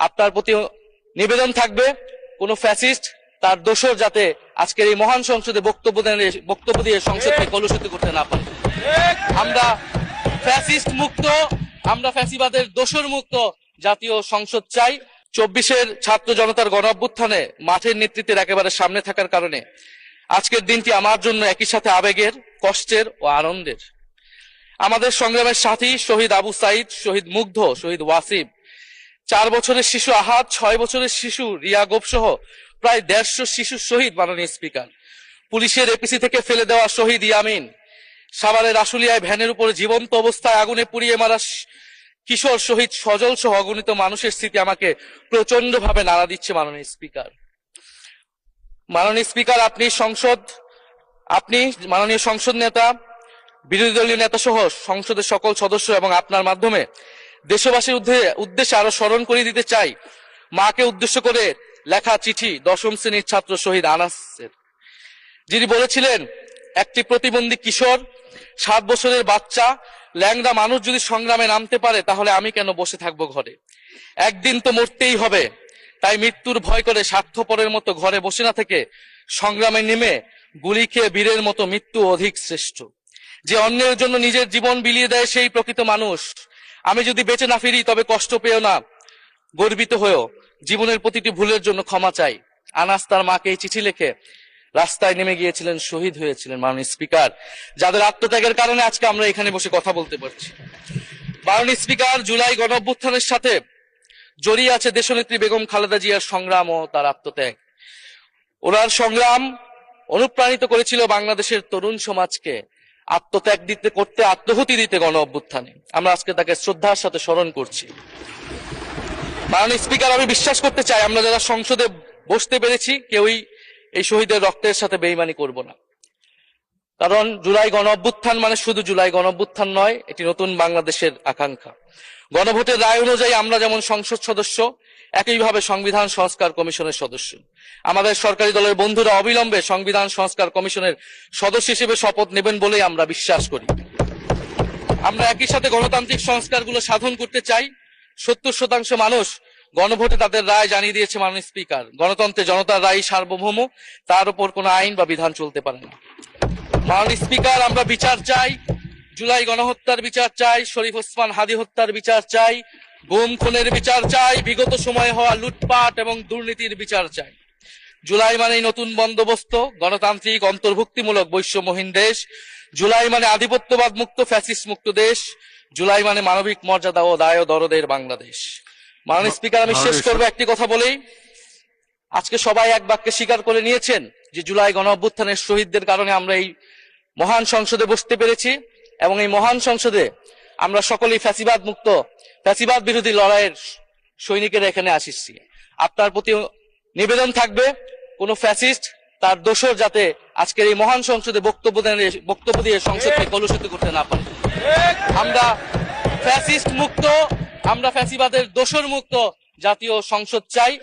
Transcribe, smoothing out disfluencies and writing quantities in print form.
আপনার প্রতি নিবেদন থাকবে কোন ফ্যাসিস্ট তার দোসর যাতে আজকের এই মহান সংসদে বক্তব্য দিয়ে সংসদকে কলুষিত করতে না পারে। আমরা ফ্যাসিস্ট মুক্ত, আমরা ফ্যাসিবাদের দোসর মুক্ত জাতীয় সংসদ চাই। 24-এর ছাত্র জনতার গণ অভ্যুত্থানে মাঠের নেতৃত্বের একেবারে সামনে থাকার কারণে আজকের দিনটি আমার জন্য একই সাথে আবেগের, কষ্টের ও আনন্দের। আমাদের সংগ্রামের সাথী শহীদ আবু সাইদ, শহীদ মুগ্ধ, শহীদ ওয়াসিম, 4 বছরের শিশু আহাদ, 6 বছরের শিশু রিয়া গোপ সহ প্রায় 150 শিশু শহীদ। মাননীয় স্পিকার, পুলিশের এপিসি থেকে ফেলে দেওয়া শহীদ ইয়ামিন, সাভারের আশুলিয়ায় ভ্যানের উপরে জীবন্ত অবস্থায় আগুনে পুড়িয়ে মারা কিশোর শহীদ সজল সহ অগণিত মানুষের স্মৃতি আমাকে প্রচন্ড ভাবে নাড়া দিচ্ছে। মাননীয় স্পিকার, আপনি মাননীয় সংসদ নেতা, বিরোধী দলীয় নেতা সহ সংসদের সকল সদস্য এবং আপনার মাধ্যমে দেশবাসীর উদ্দেশ্যে আরো স্মরণ করিয়ে দিতে চাই মাকে উদ্দেশ্য করে লেখা চিঠি 10ম শ্রেণীর ছাত্র শহীদ আনাসের, যিনি বলেছিলেন, একটি প্রতিবন্ধী কিশোর, 7 বছরের বাচ্চা, ল্যাংড়া মানুষ যদি সংগ্রামে নামতে পারে তাহলে আমি কেন বসে থাকবো ঘরে? একদিন তো মরতেই হবে, তাই মৃত্যুর ভয় করে স্বার্থপরের মতো ঘরে বসে না থেকে সংগ্রামে নেমে গুলি খেয়ে বীরের মতো মৃত্যু অধিক শ্রেষ্ঠ। যে অন্যের জন্য নিজের জীবন বিলিয়ে দেয় সেই প্রকৃত মানুষ। আমি যদি বেঁচে না ফিরি তবে কষ্ট পেও না, গর্বিত হয়েও জীবনের প্রতিটি ভুলের জন্য ক্ষমা চাই। আনাস তার মাকে এই চিঠি লিখে রাস্তায় নেমে গিয়েছিলেন, শহীদ হয়েছিলেন। মাননীয় স্পিকার, যাদের আত্মত্যাগের কারণে আজকে আমরা এখানে বসে কথা বলতে পারছি। মাননীয় স্পিকার, জুলাই গণ অভ্যুত্থানের সাথে জড়িয়ে আছে দেশনেত্রী বেগম খালেদা জিয়ার সংগ্রাম ও তার আত্মত্যাগ। ওনার সংগ্রাম অনুপ্রাণিত করেছিল বাংলাদেশের তরুণ সমাজকে আত্মহুতি দিতে গণ অভ্যুত্থানে। আমরা আজকে তাকে শ্রদ্ধার সাথে স্মরণ করছি। মাননীয় স্পিকার, আমি বিশ্বাস করতে চাই আমরা যারা সংসদে বসতে পেরেছি কেউই এই শহীদের রক্তের সাথে বেইমানি করব না। কারণ জুলাই গণ অভ্যুত্থান মানে শুধু জুলাই গণ অভ্যুত্থান নয়, এটি নতুন বাংলাদেশের আকাঙ্ক্ষা। গণভোটের রায় অনুযায়ী আমরা যেমন সংসদ সদস্য, একইভাবে সংবিধান সংস্কার কমিশনের সদস্য। আমাদের সরকারি দলের বন্ধুরা অবিলম্বে সংবিধান সংস্কার কমিশনের সদস্য হিসেবে শপথ নেবেন বলেই আমরা বিশ্বাস করি। আমরা একই সাথে গণতান্ত্রিক সংস্কারগুলো সাধন করতে চাই। 70% মানুষ গণভোটে তাদের রায় জানিয়ে দিয়েছে। মাননীয় স্পিকার, গণতন্ত্রে জনতার রায় সার্বভৌম, তার উপর কোনো আইন বা বিধান চলতে পারে না। মাননীয় স্পিকার, আমরা বিচার চাই, জুলাই গণহত্যার বিচার চাই, শরীফ ওসমান হাদি হত্যার বিচার চাই, গুম খুনের বিচার চাই, বিগত সময়ে হওয়া লুটপাট এবং দুর্নীতির বিচার চাই। জুলাই মানেই নতুন বন্দোবস্ত, গণতান্ত্রিক অন্তর্ভুক্তিমূলক বৈষম্যহীন দেশ। জুলাই মানে আধিপত্যবাদ মুক্ত, ফ্যাসিস্ট মুক্ত দেশ। জুলাই মানে মানবিক মর্যাদা ও দায় দরদের বাংলাদেশ। মাননীয় স্পিকার, আমি শেষ করবো একটি কথা বলেই। আজকে সবাই এক বাক্যে স্বীকার করে নিয়েছেন যে জুলাই গণ অভ্যুত্থানের শহীদদের কারণে আমরা এই মহান সংসদে বসতে পেরেছি এবং এই মহান সংসদে আমরা সকলেই ফ্যাসিবাদ মুক্ত, ফ্যাসিবাদ বিরোধী লড়াইয়ের সৈনিকেরা এখানে আসিছি। আপনার প্রতি নিবেদন থাকবে কোন ফ্যাসিস্ট তার দোসর যাতে আজকের এই মহান সংসদে বক্তব্য দিয়ে সংসদকে কলুষিত করতে না পারে। আমরা ফ্যাসিস্ট মুক্ত, আমরা ফ্যাসিবাদের দোসর মুক্ত জাতীয় সংসদ চাই।